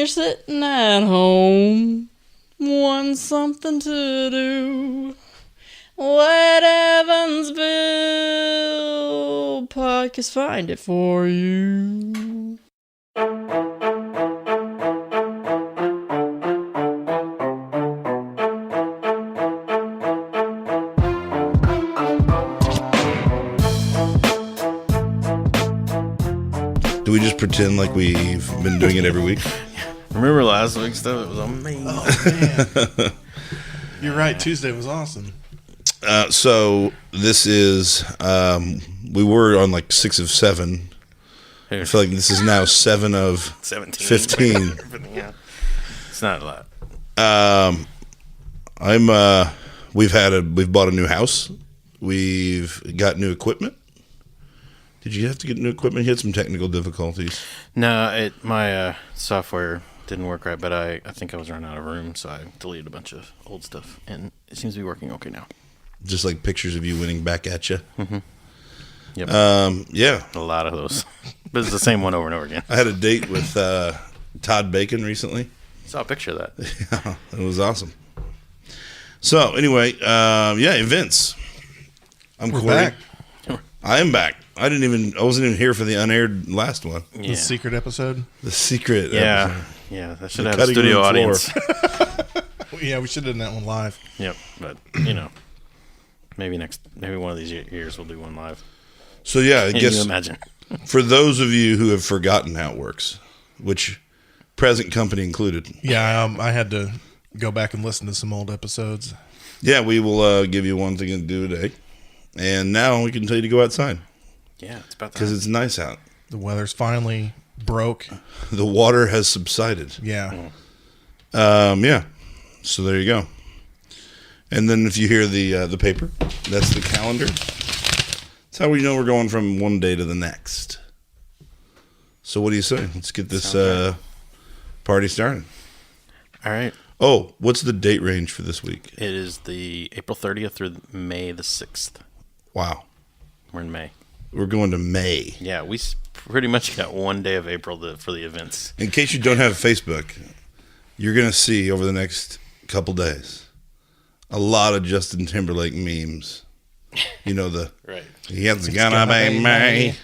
you're sitting at home, wanting something to do, let Evansville Podcast find it for you. Do we just pretend like we've been doing it every week? Remember last week's stuff? It was amazing. Oh, man. You're right. Tuesday was awesome. So this is, we were on like 6 of 7. I feel like this is now 7 of 17. 15. Yeah. It's not a lot. We've bought a new house. We've got new equipment. Did you have to get new equipment? You had some technical difficulties. No, my software didn't work right, but I think I was running out of room, so I deleted a bunch of old stuff, and it seems to be working okay now. Just like pictures of you winning back at you. Mm-hmm. Yep. Yeah. A lot of those. But it's the same one over and over again. I had a date with Todd Bacon recently. Saw a picture of that. Yeah, it was awesome. So anyway, events. We're Corey. back. I am back. I wasn't even here for the unaired last one. Yeah. The secret episode. The secret Yeah. episode. Yeah, that should The have a cutting studio room audience. Yeah, we should have done that one live. Yep, but, maybe one of these years we'll do one live. So yeah, I Can guess you imagine? for those of you who have forgotten how it works, which present company included. Yeah, I had to go back and listen to some old episodes. Yeah, we will give you one thing to do today. And now we can tell you to go outside. Yeah, it's about that. Because it's nice out. The weather's finally broke. The water has subsided. Yeah. Yeah. So there you go. And then if you hear the paper, that's the calendar. That's how we know we're going from one day to the next. So what do you say? Let's get this party started. All right. Oh, what's the date range for this week? It is the April 30th through May the 6th. Wow. We're in May. We're going to May. Yeah, we pretty much got one day of April for the events. In case you don't have Facebook, you're going to see over the next couple days a lot of Justin Timberlake memes. You know Right. It's gonna be May.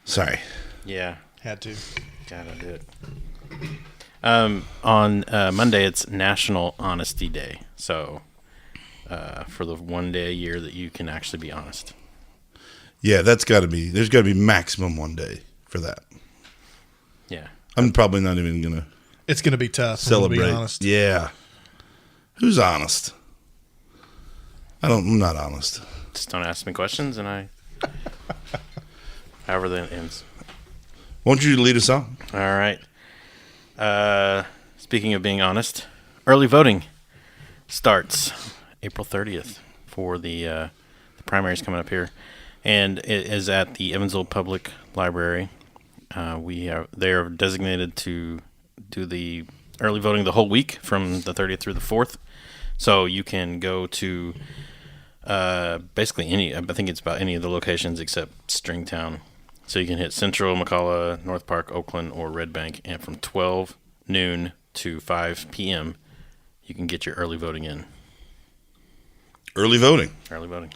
Sorry. Yeah. Had to. Gotta do it. On Monday, it's National Honesty Day. So, for the one day a year that you can actually be honest. Yeah, there's got to be maximum one day for that. Yeah. I'm probably not even going to It's going to be tough. celebrate. To be honest. Yeah. Who's honest? I'm not honest. Just don't ask me questions, and however that ends. Won't you lead us on? All right. Speaking of being honest, early voting starts April 30th for the primaries coming up here, and it is at the Evansville Public Library. They are designated to do the early voting the whole week from the 30th through the 4th. So you can go to basically I think it's about any of the locations except Stringtown. So you can hit Central, McCalla, North Park, Oakland, or Red Bank, and from 12 noon to 5 p.m., you can get your early voting in. Early voting. Early voting.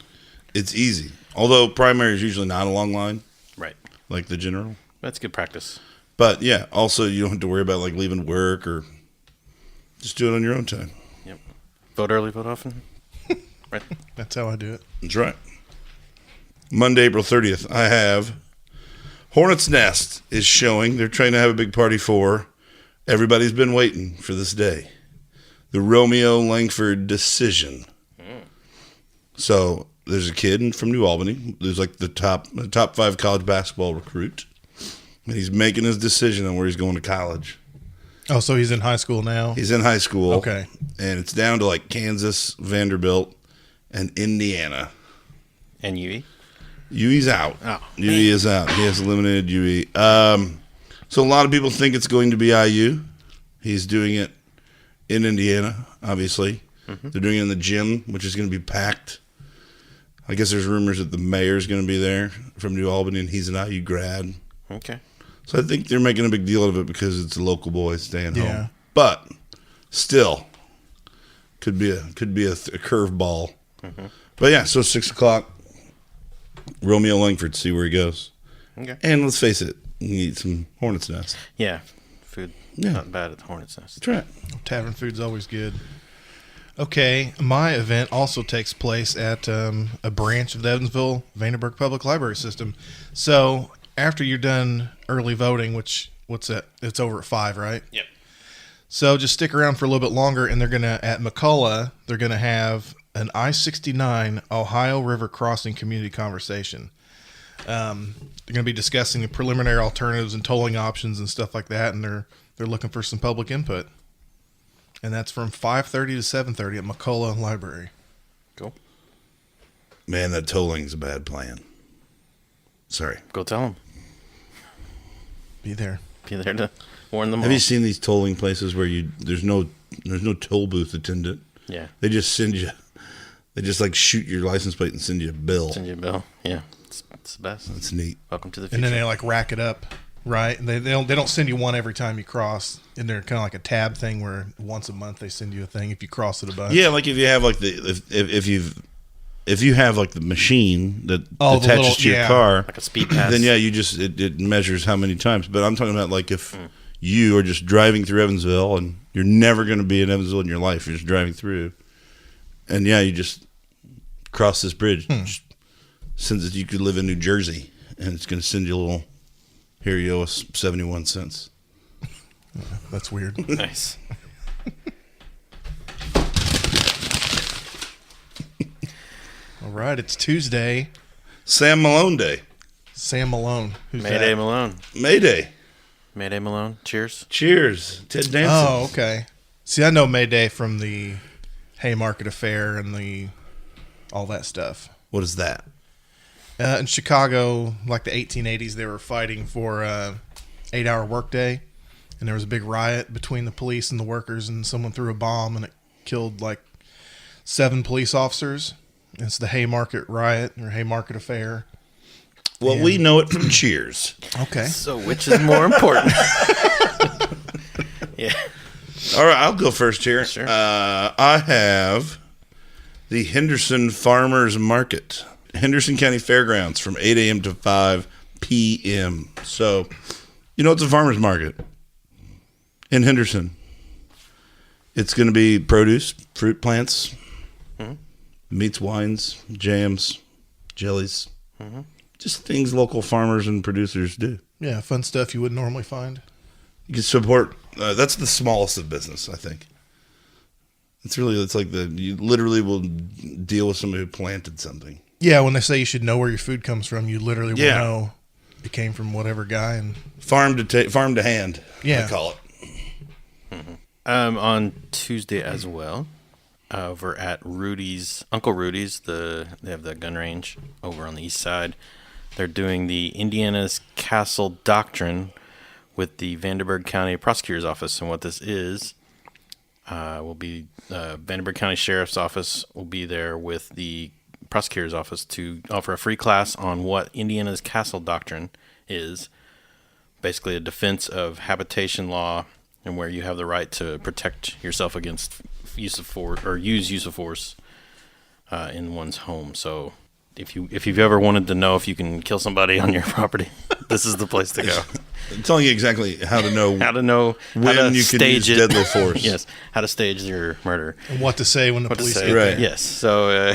It's easy. Although primary is usually not a long line, Right. like the general. That's good practice. But yeah, also you don't have to worry about like leaving work or just do it on your own time. Yep. Vote early, vote often. Right. That's how I do it. That's right. Monday, April 30th, I have Hornet's Nest is showing. They're trying to have a big party for. Everybody's been waiting for this day. The Romeo Langford decision. So there's a kid from New Albany. There's like the top 5 college basketball recruit. And he's making his decision on where he's going to college. Oh, so he's in high school now? He's in high school. Okay. And it's down to like Kansas, Vanderbilt, and Indiana. And UE? UE's out. Oh, UE is out. He has eliminated UE. So a lot of people think it's going to be IU. He's doing it in Indiana, obviously. Mm-hmm. They're doing it in the gym, which is going to be packed. I guess there's rumors that the mayor's going to be there from New Albany, and he's an IU grad. Okay. So I think they're making a big deal of it because it's a local boy staying Yeah. home. But still, could be a curveball. But yeah, so 6 o'clock, Romeo Langford, see where he goes. Okay. And let's face it, you can eat some Hornet's Nest. Yeah. Food. Yeah. Not bad at the Hornet's Nest. That's right. Tavern food's always good. Okay, my event also takes place at a branch of the Evansville Vandenberg Public Library System. So after you're done early voting, what's that? It's over at 5, right? Yep. So just stick around for a little bit longer, and at McCullough, they're gonna have an I-69 Ohio River Crossing community conversation. They're gonna be discussing the preliminary alternatives and tolling options and stuff like that, and they're looking for some public input. And that's from 5:30 to 7:30 at McCullough Library. Cool. Man, that tolling's a bad plan. Sorry. Go tell them. Be there. Be there to warn them Have all. you seen these tolling places where there's no toll booth attendant? Yeah. They just like shoot your license plate and send you a bill. Send you a bill. Yeah. It's the best. That's neat. Welcome to the And future. then they like rack it up, right? And they don't send you one every time you cross. And they're kind of like a tab thing where once a month they send you a thing if you cross it a bunch. Yeah, like if you have like if you have like the machine that Oh, the attaches little- to your yeah. car, like a speed pass. then yeah, you just it measures how many times. But I'm talking about like if you are just driving through Evansville and you're never going to be in Evansville in your life, you're just driving through, and yeah, you just cross this bridge. Just sends it. You could live in New Jersey, and it's going to send you a little. Here you owe us 71 cents. That's weird. Nice. All right, it's Tuesday. Sam Malone Day, Sam Malone. Who's Mayday that? Malone. Mayday. Mayday Malone. Cheers. Cheers, Ted Danson. Oh, okay. See, I know Mayday from the Haymarket Affair and all that stuff. What is that? In Chicago, like the 1880s, they were fighting for 8-hour workday, and there was a big riot between the police and the workers, and someone threw a bomb, and it killed like 7 police officers. It's the Haymarket riot or Haymarket Affair. Well, we know it from Cheers. Okay. So, which is more important? Yeah. All right, I'll go first here. Sure. I have the Henderson Farmers Market, Henderson County Fairgrounds, from 8 a.m. to 5 p.m. So, it's a farmers market in Henderson. It's going to be produce, fruit plants, meats, wines, jams, jellies, just things local farmers and producers do. Yeah, fun stuff you wouldn't normally find. You can support. That's the smallest of business, I think. It's like you literally will deal with somebody who planted something. Yeah, when they say you should know where your food comes from, you literally will Yeah. know it came from whatever guy. And Farm to hand. Yeah. I call it. On Tuesday as well, over at Uncle Rudy's, they have the gun range over on the east side. They're doing the Indiana's Castle Doctrine with the Vandenberg County Prosecutor's Office, and what this is will be Vandenberg County Sheriff's Office will be there with the Prosecutor's Office to offer a free class on what Indiana's Castle Doctrine is. Basically, a defense of habitation law and where you have the right to protect yourself against use of force or use of force in one's home. So, if you've ever wanted to know if you can kill somebody on your property, this is the place to go. I'm telling you exactly how to know How to know when how to you can stage use it. deadly force. Yes, how to stage your murder. and what to say when the What to police say. get Right. there. Yes. So,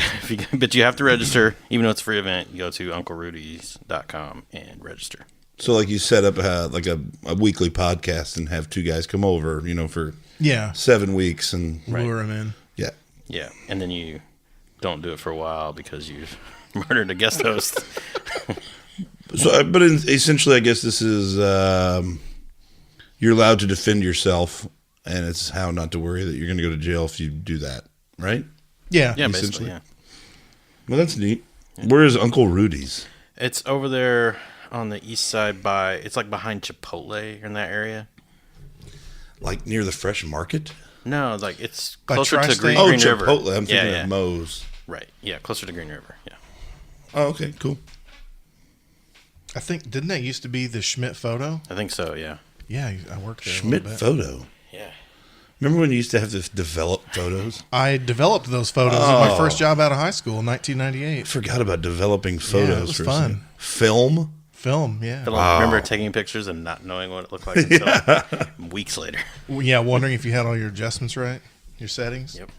but you have to register, even though it's a free event. You go to unclerudys.com and register. So, like, you set up a weekly podcast and have 2 guys come over, for Yeah, 7 weeks, and lure him in. yeah. Yeah, and then you don't do it for a while because you've murdered a guest host. So, but essentially, I guess this is you're allowed to defend yourself, and it's how not to worry that you're going to go to jail if you do that, right? Yeah, Yeah, Essentially. basically. Yeah, Well, that's neat. Where is Uncle Rudy's? it's over there on the east side it's like behind Chipotle in that area. Like near the Fresh Market? No, like it's By closer to Tri-State? Green Oh, River. Chipotle. I'm thinking yeah. of Moe's. Right. Yeah, closer to Green River. Yeah. Oh, okay, cool. I think, didn't that used to be the Schmidt Photo? I think so, yeah. Yeah, I worked there Schmidt a little bit. Photo. Yeah. Remember when you used to have to develop photos? I developed those photos at my first job out of high school in 1998. I forgot about developing photos. Yeah, it was for a fun. second. Film? Film, yeah. I remember taking pictures and not knowing what it looked like until weeks later. Yeah, wondering if you had all your adjustments right, your settings. Yep.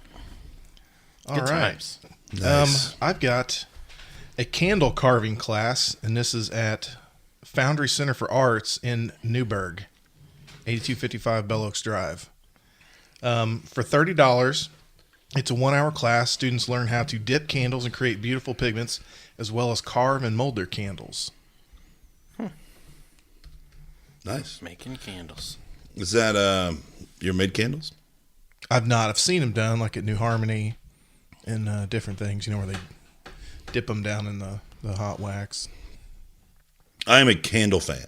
All Good right. times. Nice. I've got a candle carving class, and this is at Foundry Center for Arts in Newburgh, 8255 Bell Oaks Drive. For $30, it's a 1-hour class. Students learn how to dip candles and create beautiful pigments, as well as carve and mold their candles. Nice. Making candles. Is that your made candles? I've seen them done, like at New Harmony and different things, where they dip them down in the hot wax. I am a candle fan.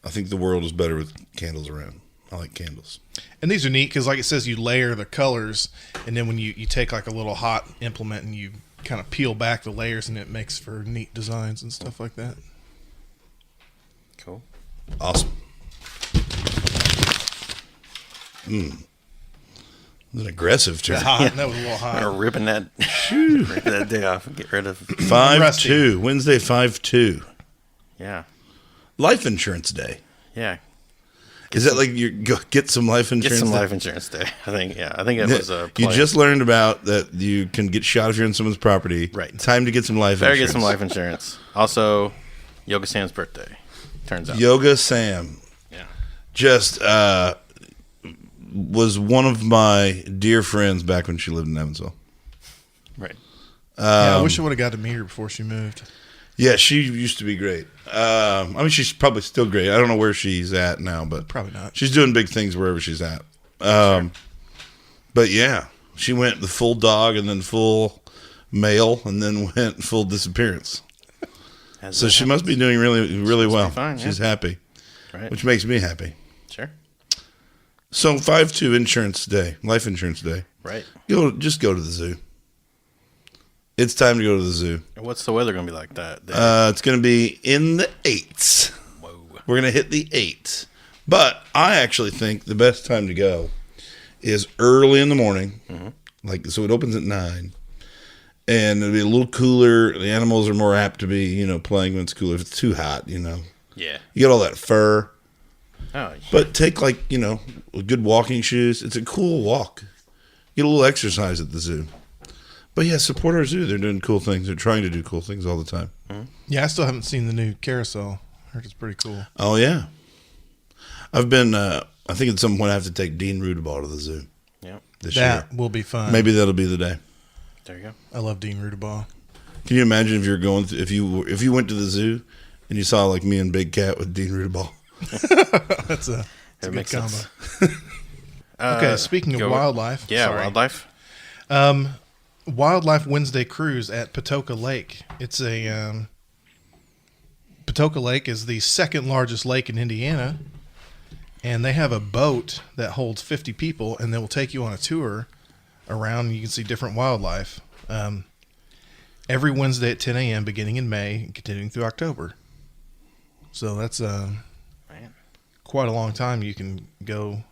I think the world is better with candles around. I like candles. And these are neat because, like it says, you layer the colors, and then when you take like a little hot implement and you kind of peel back the layers, and it makes for neat designs and stuff like that. Cool. Awesome. An aggressive turn. That was a little I'm hot. ripping that day off and get rid of. 5-2. Wednesday, 5-2. Yeah. Life insurance day. Yeah. Is that like you go get some life insurance? Get some day? life insurance day. I think it was a You play. just learned about that you can get shot if you're on someone's property. Right. Time to get some life Better insurance. get some life insurance. Also, Yoga Sam's birthday. Turns out. Yoga Sam. Yeah. Just was one of my dear friends back when she lived in Evansville. Right. Yeah, I wish I would have got to meet her before she moved. Yeah, she used to be great. I mean, she's probably still great. I don't know where she's at now, but Probably not. she's doing big things wherever she's at. But yeah, she went the full dog and then full male and then went full disappearance. So she must be doing really, really well. fine, yeah. She's happy, Right. which makes me happy. Sure. So 5-2 insurance day, life insurance day. Right. Just go to the zoo. It's time to go to the zoo. What's the weather going to be like that? It's going to be in the 8s. Whoa. We're going to hit the 8s. But I actually think the best time to go is early in the morning. Mm-hmm. So it opens at 9. And it'll be a little cooler. The animals are more apt to be, playing when it's cooler. If it's too hot, Yeah. You get all that fur. Oh, But take good walking shoes. It's a cool walk. Get a little exercise at the zoo. But yeah, support our zoo. They're doing cool things. They're trying to do cool things all the time. Yeah, I still haven't seen the new carousel. I heard it's pretty cool. Oh, yeah. I've been, I think at some point I have to take Dean Rudeball to the zoo yeah. this year. That will be fun. Maybe that'll be the day. There you go. I love Dean Rudeball. Can you imagine if you're going, if you went to the zoo and you saw like me and Big Cat with Dean Rudeball? That's a It good makes combo. sense. Okay, speaking of wildlife. Yeah, sorry. wildlife. Wildlife Wednesday cruise at Patoka Lake. It's a Patoka Lake is the second largest lake in Indiana, and they have a boat that holds 50 people, and they will take you on a tour around. You can see different wildlife every Wednesday at 10 a.m. beginning in May and continuing through October. So that's Man. quite a long time. You can go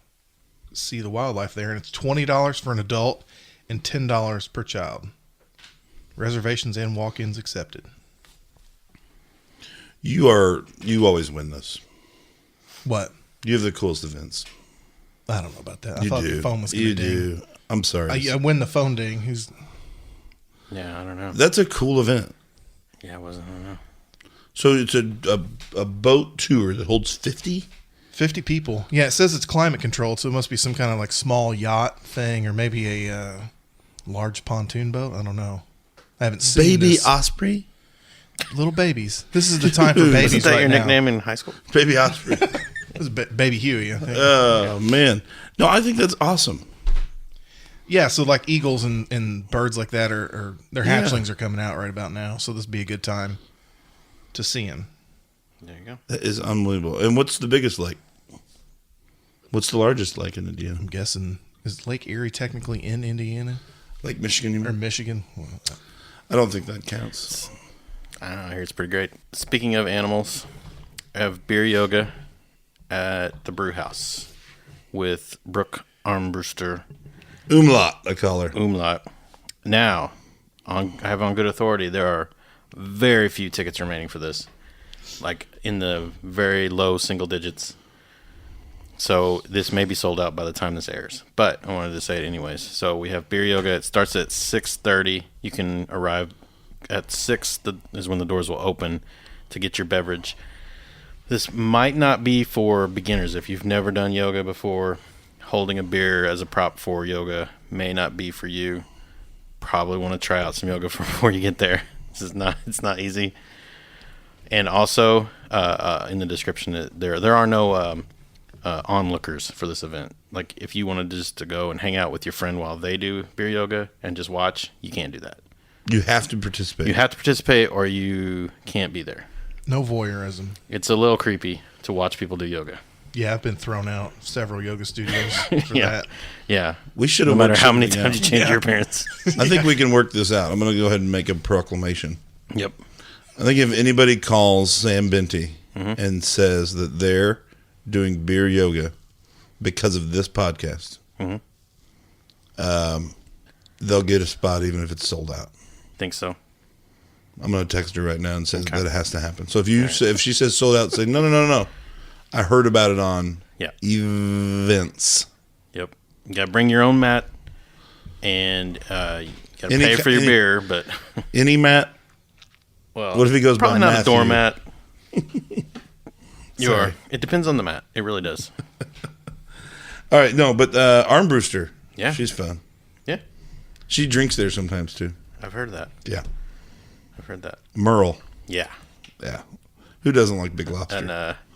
see the wildlife there, and it's $20 for an adult and $10 per child. Reservations and walk-ins accepted. You always win this. What? You have the coolest events. I don't know about that. I You thought do. the phone was going You to ding. do. I'm sorry. I win the phone ding. Who's? Yeah, I don't know. That's a cool event. Yeah, I don't know. So it's a boat tour that holds 50? 50 people. Yeah, it says it's climate controlled, so it must be some kind of like small yacht thing or maybe a large pontoon boat. I don't know. I haven't seen Baby this. Osprey? Little babies. This is the time for Dude. babies Isn't that right your now. nickname in high school? Baby Osprey. This is Baby Huey, I think. Oh, man. No, I think that's awesome. Yeah, so like eagles and birds like that are their Yeah. hatchlings are coming out right about now, so this would be a good time to see them. There you go. That is unbelievable. And what's the biggest lake? What's the largest lake in Indiana? I'm guessing, is Lake Erie technically in Indiana Lake Michigan, you or mean? Michigan? Well, I don't think that counts. I don't know. I hear it's pretty great. Speaking of animals, I have beer yoga at the brew house with Brooke Armbruster Umlaut, I call her. Umlaut. Now, I have on good authority, there are very few tickets remaining for this. Like in the very low single digits. So this may be sold out by the time this airs. But I wanted to say it anyways. So we have beer yoga. It starts at 6:30. You can arrive at 6 is when the doors will open to get your beverage. This might not be for beginners. If you've never done yoga before, holding a beer as a prop for yoga may not be for you. Probably want to try out some yoga before you get there. It's not easy. And also, in the description, there are no onlookers for this event. Like if you wanted just to go and hang out with your friend while they do beer yoga and just watch, you can't do that. You have to participate. You have to participate or you can't be there. No voyeurism. It's a little creepy to watch people do yoga. Yeah, I've been thrown out several yoga studios for Yeah. that. Yeah. We should No have matter worked how many something times out. you change your appearance. I think we can work this out. I'm going to go ahead and make a proclamation. Yep. I think if anybody calls Sam Benty and says that they're doing beer yoga because of this podcast, they'll get a spot even if it's sold out. Think so. I'm going to text her right now and say Okay. that it has to happen. So if she says sold out, say no. I heard about it on EVVENTS. Yep. You got to bring your own mat and you got to Any pay ki- for your any- beer, but Any mat? well, What if he goes by probably not Matthew? a doormat. You Sorry. are. It depends on the mat. It really does. All right, no, but Armbruster. Yeah. She's fun. Yeah. She drinks there sometimes too. I've heard that. Yeah. I've heard that. Merle. Yeah. Yeah. Who doesn't like Big Lobster? And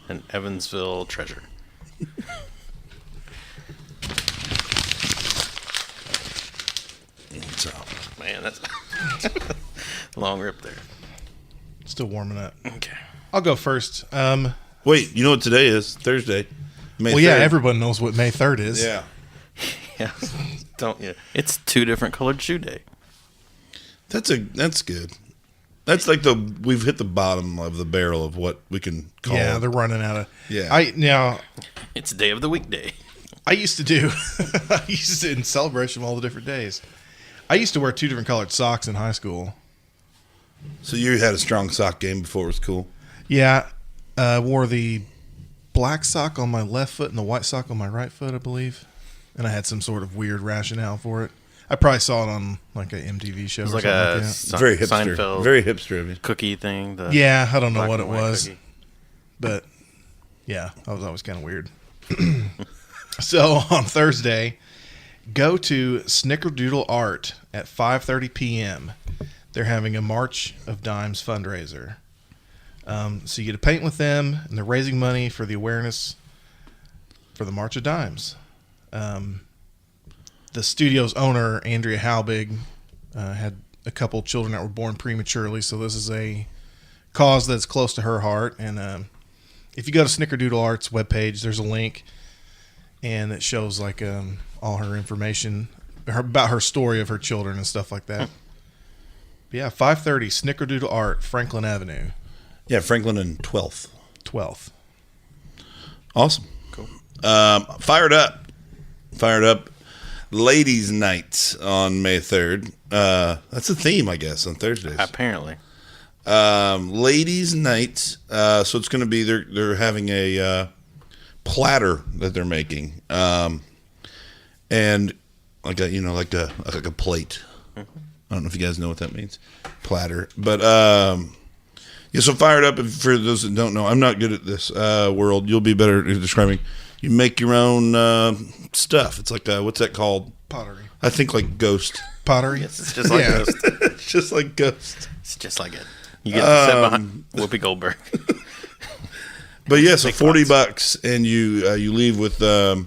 an Evansville treasure. So, Man, that's a long rip there. Still warming up. Okay. I'll go first. wait, you know what today is? Thursday. May Well, yeah, 3rd. everyone knows what May 3rd is. Yeah. Yeah. Don't you? It's 2 different colored shoe day. That's good. That's like we've hit the bottom of the barrel of what we can call Yeah, it. they're running out of. Yeah. It's day of the weekday. I used to do. I used to in celebration of all the different days. I used to wear 2 different colored socks in high school. So you had a strong sock game before it was cool. Yeah, wore the black sock on my left foot and the white sock on my right foot, I believe. And I had some sort of weird rationale for it. I probably saw it on like an MTV show. It was or like something a like that. Very hipster. Seinfeld Very hipster of you. cookie thing. The Yeah, I don't know black what and it white was, cookie. but yeah, that was always kind of weird. So on Thursday, go to Snickerdoodle Art at 5:30 p.m. They're having a March of Dimes fundraiser. So you get to paint with them, and they're raising money for the awareness for the March of Dimes. The studio's owner, Andrea Halbig, had a couple children that were born prematurely, so this is a cause that's close to her heart. And if you go to Snickerdoodle Art's webpage, there's a link, and it shows like all her information about her story of her children and stuff like that. But yeah, 5:30 Snickerdoodle Art, Franklin Avenue, Yeah, Franklin and 12th. 12th. Awesome. Cool. Fired up. Ladies' Night on May 3rd. That's a theme, I guess, on Thursdays. Apparently. Ladies' Night. So it's going to be they're having a platter that they're making, and like a plate. I don't know if you guys know what that means, platter. But yeah, so fired up. And for those that don't know, I'm not good at this world. You'll be better at describing. You make your own stuff. It's like what's that called? Pottery. I think like Ghost. Pottery? Yes, it's just like Yeah. Ghost. It's just like Ghost. It's just like it. You get to sit behind Whoopi Goldberg. But yeah, so Big $40, and you leave with you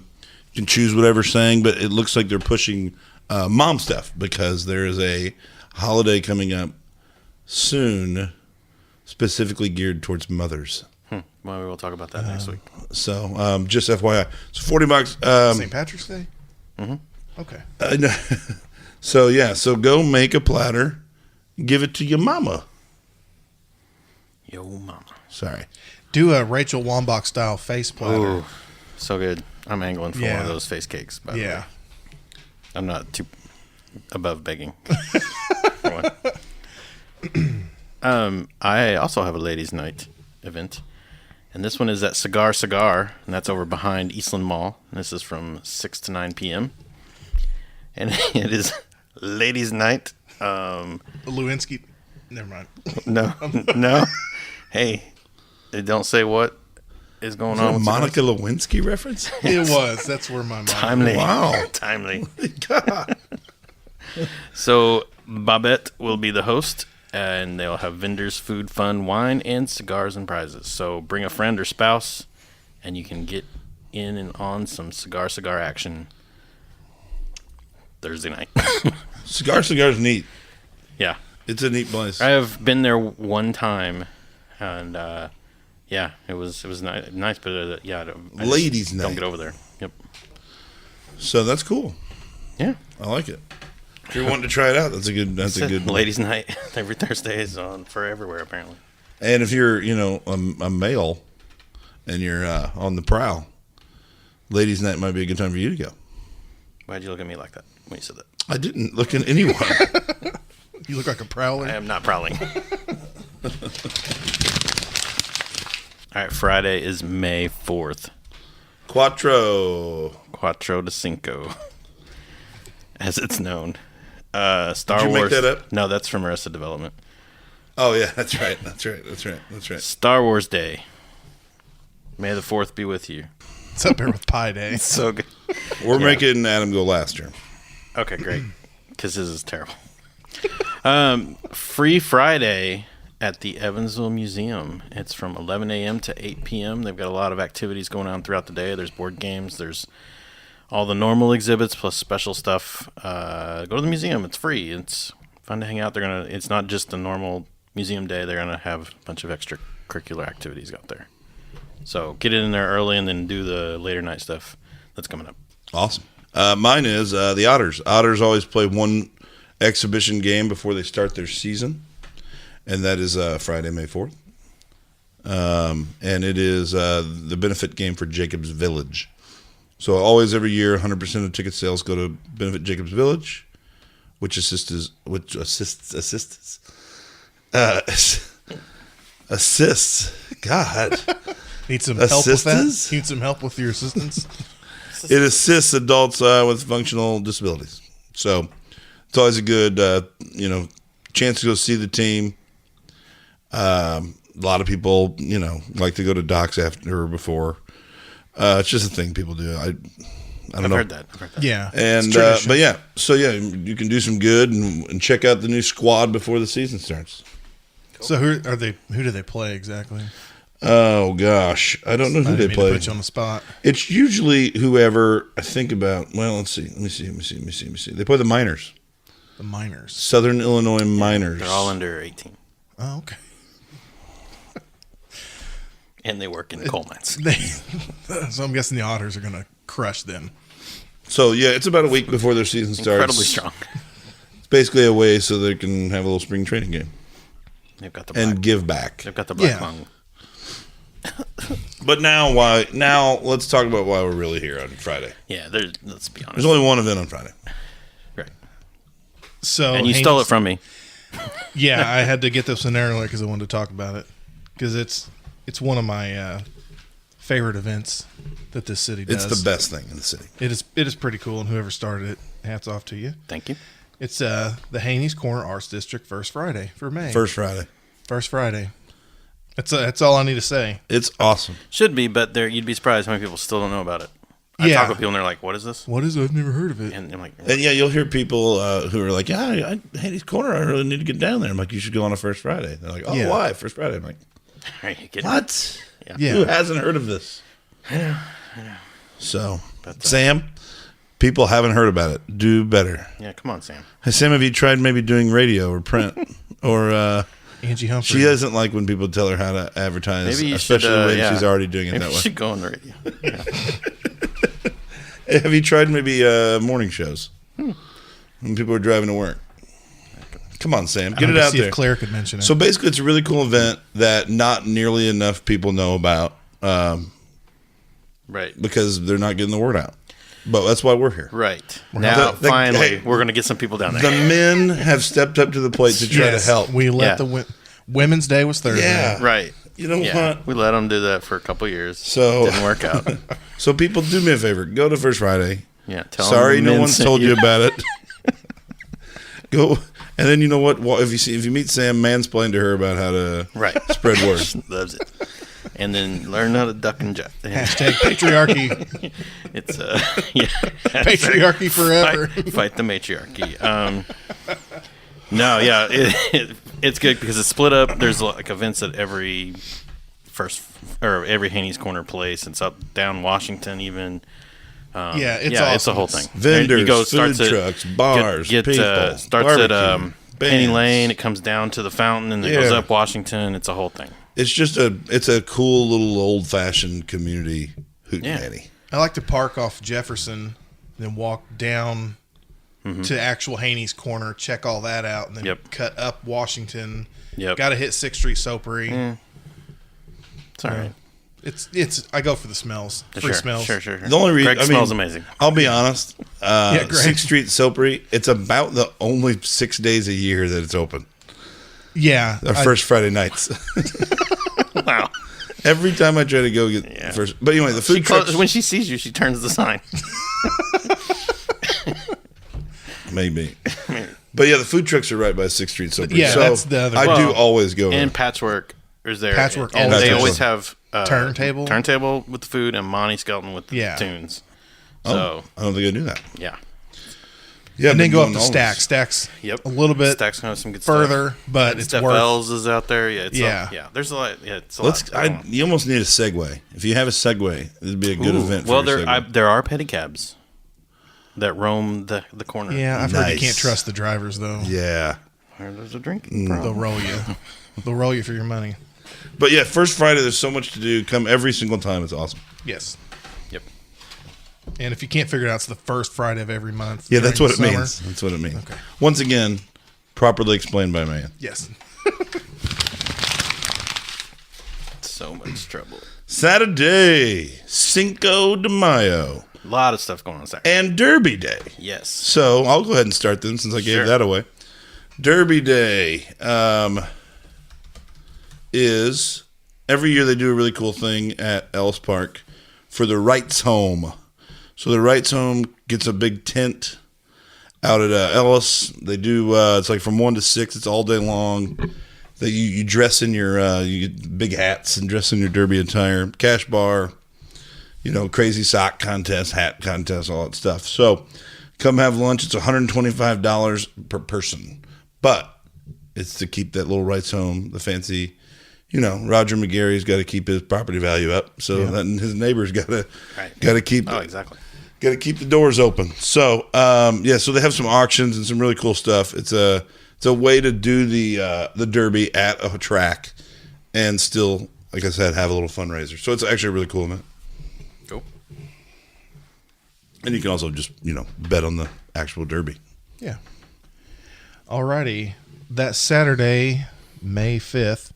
can choose whatever saying, but it looks like they're pushing mom stuff because there is a holiday coming up soon, specifically geared towards mothers. Well, we'll talk about that next week. So just FYI, so $40. St. Patrick's Day? Mm-hmm. Okay. No. So yeah, so go make a platter, give it to your mama. Yo, mama. Sorry. Do a Rachel Wambach style face platter. Ooh, so good. I'm angling for one of those face cakes, by the way. I'm not too above begging for one. I also have a ladies' night event, and this one is at Cigar, and that's over behind Eastland Mall. And this is from 6 to 9 p.m. And it is ladies' night. Lewinsky. Never mind. No. Hey, they don't say what is going on. With Monica Lewinsky reference? It was. That's where my mind. Timely. Wow. Timely. God. So Babette will be the host, and they'll have vendors, food, fun, wine, and cigars and prizes. So bring a friend or spouse, and you can get in and on some cigar action Thursday night. Cigar's neat. Yeah. It's a neat place. I have been there one time, and yeah, it was nice, but I Ladies' just night. don't get over there. Yep. So that's cool. Yeah. I like it. If you're wanting to try it out, that's a good ladies' night every Thursday is on for everywhere apparently. And if you're, a male and you're on the prowl, ladies' night might be a good time for you to go. Why'd you look at me like that when you said that? I didn't look at anyone. You look like a prowler. I am not prowling. All right, Friday is May 4th. Quattro de Cinco, as it's known. Star Did you Wars. make that up? No, that's from Arrested Development. Oh yeah, that's right. Star Wars Day. May the 4th be with you. It's up there with Pie Day. So good. We're making Adam go last year. Okay, great. Because this is terrible. Free Friday at the Evansville Museum. It's from 11 a.m. to 8 p.m. They've got a lot of activities going on throughout the day. There's board games. There's all the normal exhibits plus special stuff. Go to the museum. It's free. It's fun to hang out. It's not just a normal museum day. They're gonna have a bunch of extracurricular activities out there. So get in there early and then do the later night stuff that's coming up. Awesome. Mine is the Otters. Otters always play one exhibition game before they start their season, and that is Friday, May 4th. And it is the benefit game for Jacobs Village. So always every year, 100% of ticket sales go to benefit Jacobs Village, which assists. God. Need some help with that? Assistance? Need some help with your assistance? It assists adults with functional disabilities. So it's always a good, chance to go see the team. A lot of people, like to go to docs after or before. It's just a thing people do. I don't know. I've heard that. Yeah. And it's tradition. but yeah, so yeah, you can do some good and check out the new squad before the season starts. So who do they play exactly? Oh gosh, I don't know who they Didn't mean to play. put you on the spot. It's usually whoever I think about. Well, let's see. Let me see. They play the Miners, The Miners. Southern Illinois Miners. They're all under 18. Oh, okay. And they work in coal mines. So I'm guessing the Otters are going to crush them. So yeah, it's about a week before their season starts. Incredibly strong. It's basically a way so they can have a little spring training game They've got the and black, give back. they've got the black Yeah. lung. But now let's talk about why we're really here on Friday. Yeah, let's be honest. There's only one event on Friday. Right. So And you stole it from me. Yeah, I had to get this in earlier because I wanted to talk about it because it's one of my favorite events that this city does. It's the best thing in the city. It is pretty cool, and whoever started it, hats off to you. Thank you. It's the Haney's Corner Arts District First Friday for May. First Friday. First Friday. That's all I need to say. It's awesome. Should be, but you'd be surprised how many people still don't know about it. I Yeah. talk with people and they're like, "What is this?" What is it? I've never heard of it. And I'm like, And yeah, you'll hear people who are like, "Yeah, Haney's Corner. I really need to get down there." I'm like, "You should go on a First Friday." They're like, "Oh, Yeah. why First Friday?" I'm like, "Are you kidding?" "What? Yeah. Who hasn't heard of this?" I know. So, But, Sam, people haven't heard about it. Do better. Yeah, come on, Sam. Hey, Sam, have you tried maybe doing radio or print or? Angie Humphrey. She doesn't like when people tell her how to advertise, Maybe you especially should, when yeah. she's already doing it Maybe that you way. should go on the radio. Have you tried maybe morning shows when people are driving to work? Come on, Sam. I Get don't it know, out see there. if Claire could mention it. So basically, it's a really cool event that not nearly enough people know about Right. because they're not getting the word out. But that's why we're here. Right. Now, finally, we're going to get some people down there. The men have stepped up to the plate to try to help. We let Women's Day was Thursday. Yeah. Right. You know what? We let them do that for a couple years. So didn't work out. So people, do me a favor. Go to First Friday. Yeah. Tell Sorry, them no men one sent told you about it. Go, and then you know what? Well, if you meet Sam, mansplain to her about how to spread word. Loves it. And then learn how to duck and jive. Hashtag patriarchy. It's Patriarchy forever. Fight the matriarchy. No, yeah, it's good because it's split up. There's like events at every every Haney's Corner place. It's up down Washington even. It's awesome. awesome. It's a whole thing. Vendors, food trucks, bars, people, starts barbecue, at Penny bands. Lane. It comes down to the fountain and it goes up Washington. It's a whole thing. It's just a cool little old fashioned community hootenanny. I like to park off Jefferson, then walk down to actual Haney's Corner, check all that out, and then cut up Washington. Yep. Got to hit 6th Street Soapery. It's all right. It's. I go for the smells. Free smells. Sure. The only reason Greg smells amazing. I'll be honest. Greg. 6th Street Soapery. It's about the only 6 days a year that it's open. Yeah. Our first Friday nights. Wow. Every time I try to go get first, but anyway, the food trucks. When she sees you, she turns the sign. Maybe. But yeah, the food trucks are right by 6th Street Soapery. Yeah, so that's the other. I do always go. And Patchwork is there. Patchwork and always they has always one. have turntable with the food and Monty Skelton with the tunes. So I don't think I knew that. yeah. Yeah, And then been go up going to always. Stacks. Stacks. Yep. A little bit Stacks kind of some good further, stuff. but it's Steph worth. Ells is out there. Yeah. It's Yeah. There's a lot. Yeah. It's a lot. You almost need a Segway. If you have a Segway, it'd be a good event. Well, for your Segway. there are pedicabs that roam the corner. Yeah, I've heard you Nice. can't trust the drivers though. Yeah. There's a drink. They'll roll you. They'll roll you for your money. But yeah, First Friday, there's so much to do. Come every single time. It's awesome. Yes. Yep. And if you can't figure it out, it's the first Friday of every month. Yeah, during that's what the it summer. means. That's what it means. Okay. Once again, properly explained by man. Yes. So much trouble. Saturday, Cinco de Mayo, A lot of stuff going on Saturday. and Derby Day. Yes. So I'll go ahead and start then since I gave Sure. that away. Derby Day is every year they do a really cool thing at Ellis Park for the Wrights Home. So the Wrights Home gets a big tent out at Ellis. They do it's like from 1 to 6. It's all day long. You dress in your you get big hats and dress in your Derby attire. Cash bar, crazy sock contest, hat contest, all that stuff. So come have lunch. It's $125 per person, but it's to keep that little Wrights Home, the fancy. Roger McGarry's got to keep his property value up, so that his neighbors got to keep. Oh, exactly. Got to keep the doors open. So so they have some auctions and some really cool stuff. It's a way to do the Derby at a track and still, like I said, have a little fundraiser. So it's actually a really cool event. Cool. And you can also just bet on the actual Derby. Yeah. Alrighty. That Saturday, May 5th,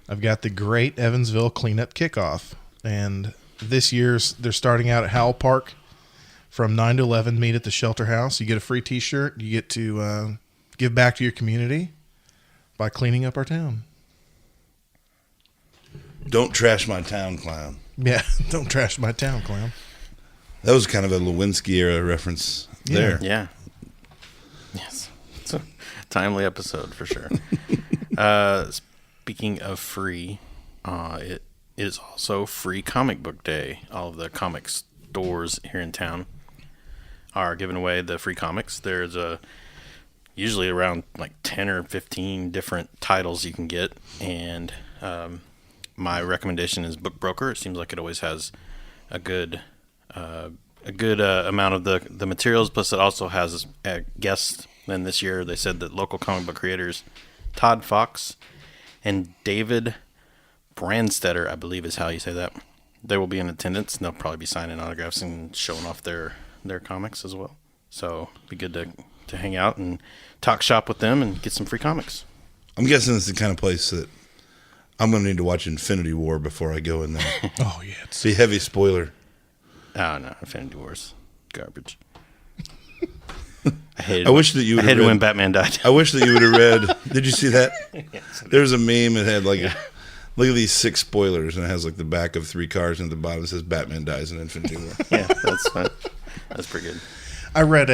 I've got the Great Evansville Cleanup Kickoff. And this year's, they're starting out at Howell Park from 9 to 11, meet at the Shelter House. You get a free t-shirt. You get to give back to your community by cleaning up our town. Don't trash my town, clown. Yeah, don't trash my town, clown. That was kind of a Lewinsky era reference there. Yeah. Yes. It's a timely episode for sure. Speaking of free, it is also Free Comic Book Day. All of the comic stores here in town are giving away the free comics. There's usually around like 10 or 15 different titles you can get, and my recommendation is Book Broker. It seems like it always has a good amount of the materials, plus it also has guests. And this year they said that local comic book creators Todd Fox and David Brandstetter, I believe is how you say that, they will be in attendance, and they'll probably be signing autographs and showing off their comics as well. So it'd be good to to hang out and talk shop with them and get some free comics. I'm guessing it's the kind of place that I'm going to need to watch Infinity War before I go in there. Oh yeah, It's a heavy spoiler. Oh no, Infinity War's garbage. I wish that you would I have hated read, when Batman died. I wish that you would have read. Did you see that? Yes. There's a meme that had like look at these 6 spoilers, and it has like the back of 3 cars, and at the bottom it says Batman dies in Infinity War. Yeah, that's fun. That's pretty good. I read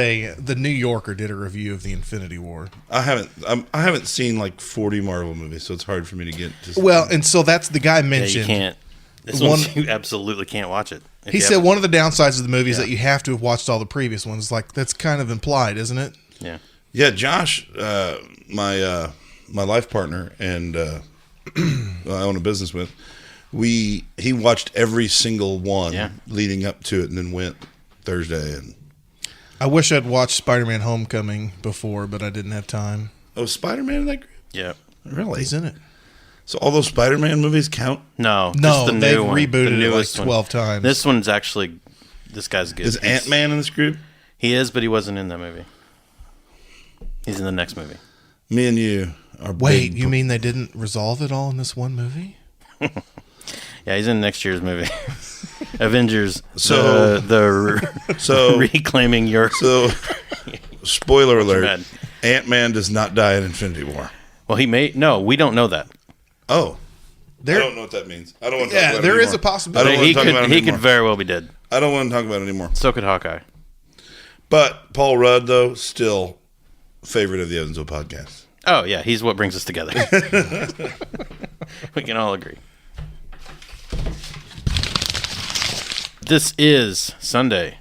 the New Yorker did a review of the Infinity War. I haven't seen like 40 Marvel movies, so it's hard for me to get to. Well, and so that's the guy Yeah, mentioned. you can't. This one, you absolutely can't watch it. He said one of the downsides of the movie is that you have to have watched all the previous ones. Like that's kind of implied, isn't it? Yeah. Yeah, Josh, my life partner, and I own a business with. He watched every single one leading up to it, and then went Thursday. And I wish I'd watched Spider-Man: Homecoming before, but I didn't have time. oh, Spider-Man in that group? Yeah. Really? He's in it. So all those Spider-Man movies count? No, No, just the they've new one, rebooted the it like newest one. 12 times. This one's actually, this guy's good. Is Ant-Man in this group? He is, but he wasn't in that movie. He's in the next movie. Me and you are Wait, big you mean they didn't resolve it all in this one movie? Yeah, he's in next year's movie. Avengers. So- so reclaiming your. So, spoiler bad. alert: Ant-Man does not die in Infinity War. Well, he may. No, we don't know that. Oh, There, I don't know what that means. I don't want to talk yeah, about there it is a anymore. possibility. I don't He want to talk about could. it He anymore. could very well be dead. I don't want to talk about it anymore. So could Hawkeye. But Paul Rudd, though, still favorite of the Evansville podcast. Oh yeah, he's what brings us together. We can all agree. This is Sunday,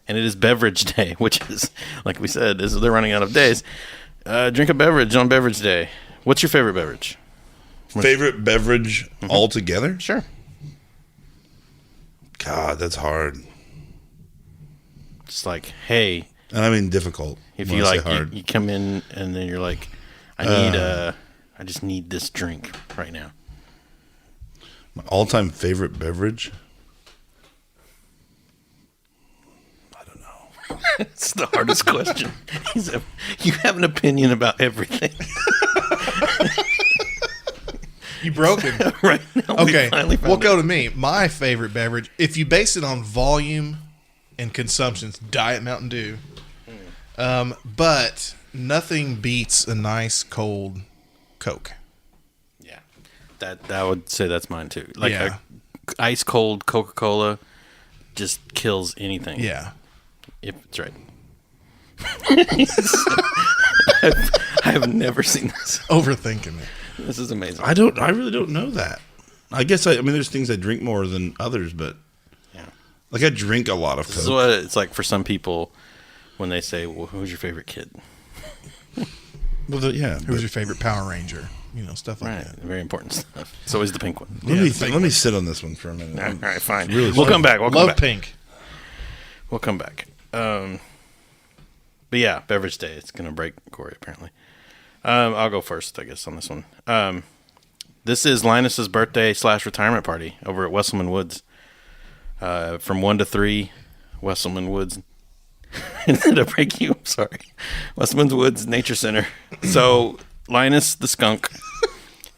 and it is Beverage Day, which is, like we said, they're running out of days. Drink a beverage on Beverage Day. What's your favorite beverage? Favorite beverage altogether? Sure. God, that's hard. Just like, hey, And I mean difficult. if when you I say like, hard. you come in and then you're like, I just need this drink right now. My all-time favorite beverage? I don't know. It's the hardest question. You have an opinion about everything. You broke him. Right now, we Okay, finally found we'll it. go to me. My favorite beverage, if you base it on volume and consumption, it's Diet Mountain Dew. But nothing beats a nice cold Coke. Yeah, that I would say that's mine too. Like Yeah. a ice cold Coca-Cola just kills anything. Yeah. If it's right. I have never seen this. Overthinking it. This is amazing. I really don't know that. I guess I mean there's things I drink more than others, but Yeah. like I drink a lot of This is Coke. what it's like for some people when they say, "Well, who's your favorite kid?" Well, yeah. Who's your favorite Power Ranger? You know, stuff like Right, that. very important stuff. It's always the pink one. Let me sit on this one for a minute. All right, fine. really we'll fun. come back. We'll come Love back. pink. We'll come back. But yeah, Beverage Day. It's gonna break Corey apparently. I'll go first, I guess, on this one. This is Linus's birthday / retirement party over at Wesselman Woods. From 1 to 3, Wesselman Woods. Did I break you? I'm sorry. Wesselman Woods Nature Center. So Linus the skunk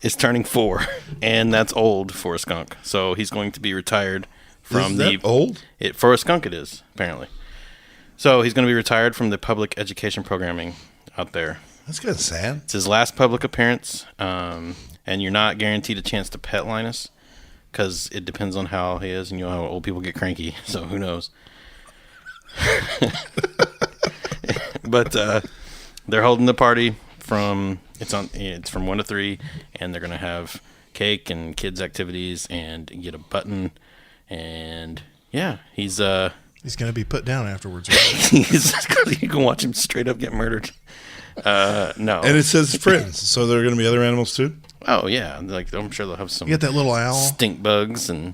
is turning 4, and that's old for a skunk. So he's going to be retired from Is the that old? For a skunk, it is apparently. So he's going to be retired from the public education programming out there. That's kind of sad. It's his last public appearance, and you're not guaranteed a chance to pet Linus because it depends on how he is, and you know how old people get cranky. So who knows? But they're holding the party from from 1 to 3, and they're gonna have cake and kids activities and get a button, and yeah, he's He's going to be put down afterwards. you can watch him straight up get murdered. No, And it says friends, so there are going to be other animals too? oh yeah, like I'm sure they'll have some You get that little owl? stink bugs and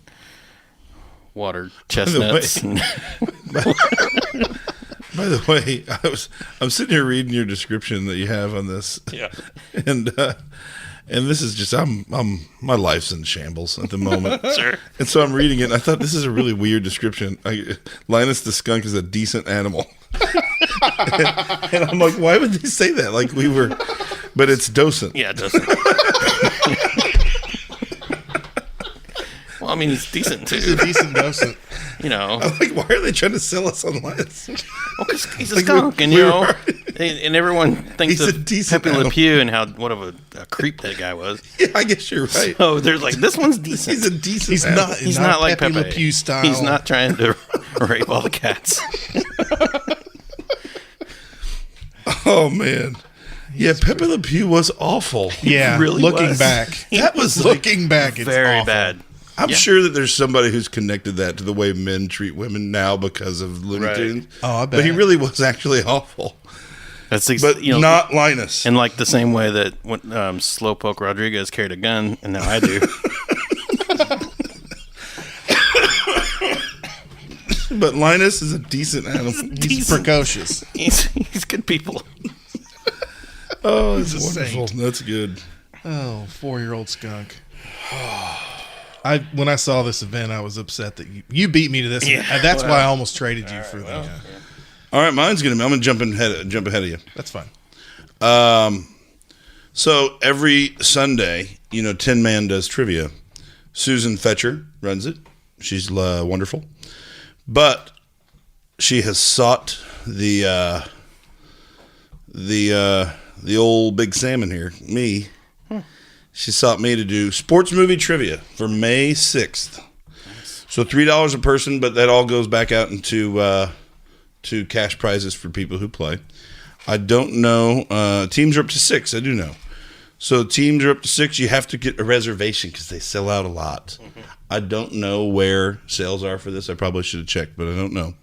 water chestnuts. And By the way, I'm sitting here reading your description that you have on this. yeah, And this is just my life's in shambles at the moment. sure. And so I'm reading it, and I thought this is a really weird description. Linus the skunk is a decent animal. And I'm like, why would they say that? Like we were, but it's docent. Yeah, it doesn't. Well, I mean, he's decent too. He's a decent docent. You know, I'm like, why are they trying to sell us on Linus? well, 'cause he's a Like, skunk, and we you know, were- and everyone thinks He's a of decent Pepe Le animal. Pew and how what of a creep that guy was. Yeah, I guess you're right. So there's like this one's decent. He's a decent. He's animal. not. He's not like Pepe Pepe. Le Pew style. He's not trying to rape all the cats. Oh man. Yeah, Pepe Le Pew was awful. Yeah, really looking was. back, That was like, looking back, it's Very awful. bad. I'm Yeah. sure that there's somebody who's connected that to the way men treat women now because of Looney Right. Tunes. Oh, I But he bet. really was actually awful. That's But you know, not Linus. in like the same way that when Slowpoke Rodriguez carried a gun, and now I do. But Linus is a decent animal. He's precocious. he's good people. Oh, it's He's a wonderful. saint. That's good. Oh, 4-year-old skunk. When I saw this event, I was upset that you beat me to this. Yeah, That's well. why I almost traded you for the. All right, mine's gonna be. I'm gonna jump ahead of you. That's fine. So every Sunday, you know, Tin Man does trivia. Susan Fetcher runs it. She's wonderful, but she has sought the old big salmon here, me. She sought me to do sports movie trivia for May 6th. So $3 a person, but that all goes back out into to cash prizes for people who play. I don't know. Teams are up to 6. I do know. So teams are up to 6. You have to get a reservation because they sell out a lot. I don't know where sales are for this. I probably should have checked, but I don't know.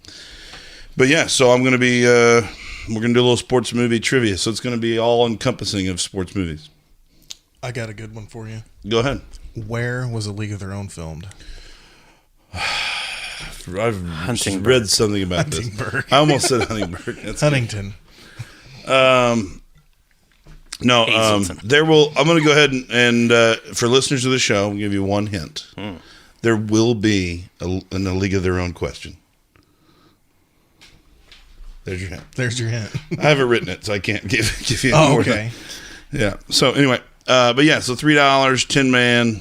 But yeah, so I'm going to be, we're going to do a little sports movie trivia. So it's going to be all encompassing of sports movies. I got a good one for you. Go ahead. Where was A League of Their Own filmed? I've Huntingburg. read something about Huntingburg. this. I almost said Huntingburg. That's Huntington. No, Hazleton. there will. I'm going to go ahead and for listeners of the show, I'll give you one hint. There will be a League of Their Own question. There's your hint. There's your hint. I haven't written it, so I can't give you. Oh, more okay. Yeah. So anyway, but yeah, so $3, Tin Man.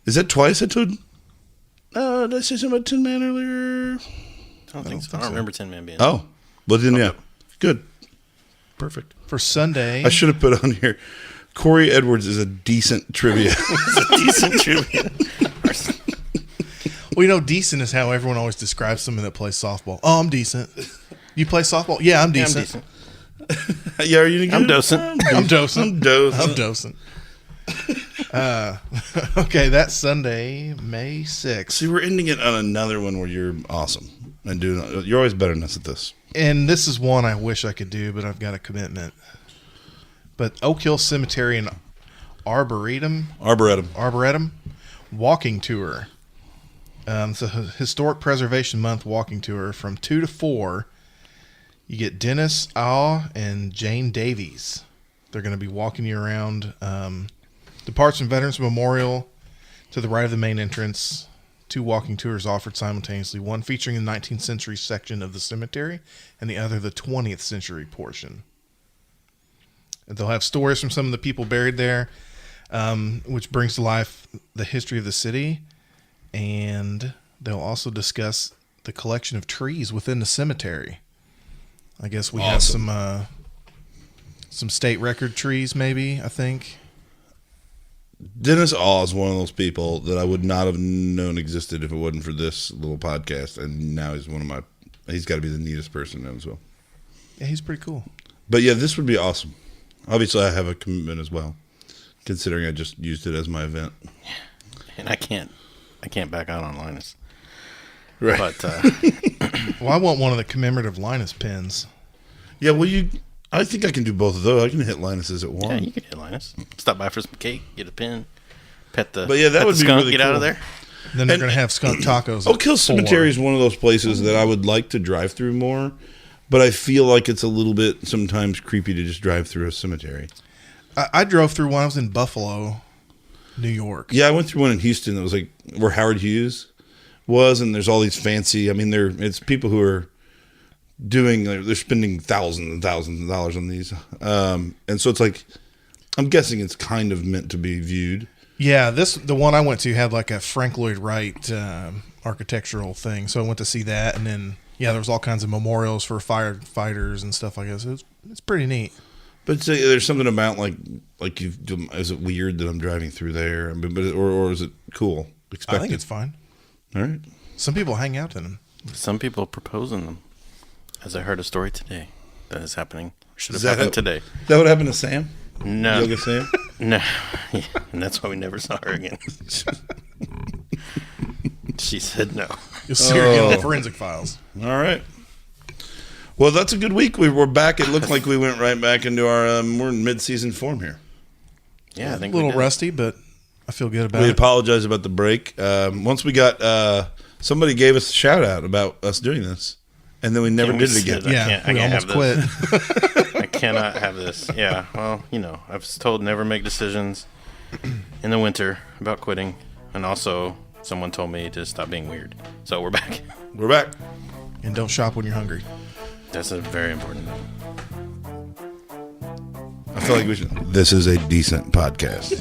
Is that twice? I told. Did I say something about Tin Man earlier? I don't think so. I don't remember Tin Man being. Oh, well then, yeah, good, perfect. For Sunday, I should have put on here. Corey Edwards is a decent trivia. decent trivia. well, you know, decent is how everyone always describes someone that plays softball. Oh, I'm decent. You play softball? Yeah, I'm Yeah, I'm decent. decent. Yeah, are you? I'm docent. I'm docent. I'm docent. I'm docent. Okay, that's Sunday, May 6th. See, we're ending it on another one where you're awesome and doing. You're always better than us at this. And this is one I wish I could do, but I've got a commitment. But Oak Hill Cemetery and Arboretum walking tour. It's a historic preservation month walking tour from 2 to 4. You get Dennis Awe and Jane Davies. They're going to be walking you around the Parts and Veterans Memorial to the right of the main entrance. 2 walking tours offered simultaneously, one featuring the 19th century section of the cemetery and the other the 20th century portion. And they'll have stories from some of the people buried there, which brings to life the history of the city. And they'll also discuss the collection of trees within the cemetery. I guess we have some state record trees, maybe, I think. Dennis Awe is one of those people that I would not have known existed if it wasn't for this little podcast, and now he's he's got to be the neatest person as well. Yeah, he's pretty cool. But yeah, this would be awesome. Obviously, I have a commitment as well, considering I just used it as my event. And I can't back out on Linus. Right. But Well, I want one of the commemorative Linus pins. Yeah, well, I think I can do both of those. I can hit Linus's at one. yeah, you could hit Linus. Stop by for some cake, get a pin, pet the. But yeah, that pet would the be skunk, really get out cool. of there. Then they're And- going to have skunk tacos. Oak Hill at 4. Cemetery is one of those places that I would like to drive through more, but I feel like it's a little bit sometimes creepy to just drive through a cemetery. I drove through one. I was in Buffalo, New York. Yeah, I went through one in Houston that was like where Howard Hughes was, and there's all these fancy. I mean, it's people who are doing, they're spending thousands and thousands of dollars on these. And so it's like, I'm guessing it's kind of meant to be viewed. Yeah, the one I went to had like a Frank Lloyd Wright architectural thing, so I went to see that, and then there was all kinds of memorials for firefighters and stuff like that. So it's pretty neat. But there's something about is it weird that I'm driving through there? I mean, or is it cool? Expected? I think it's fine. All right. Some people hang out in them. Some people propose in them. As I heard a story today that is happening. Should have Is that happened today. Is that what happened to Sam? No. Yoga Sam? No. Yeah, and that's why we never saw her again. She said no. You'll see her again on Forensic Files. All right. Well, that's a good week. We're back. It looked like we went right back into our we're in mid-season form here. Yeah, I think a little we did. rusty, but I feel good about We it. apologize about the break. Once we got somebody gave us a shout out about us doing this, and then we never Can we did it again. sit? Yeah, I we can't almost have quit. I cannot have this. Yeah, well, I was told never make decisions in the winter about quitting, and also someone told me to stop being weird. So we're back. We're back. And don't shop when you're hungry. That's a very important thing. I feel like we should. This is a decent podcast.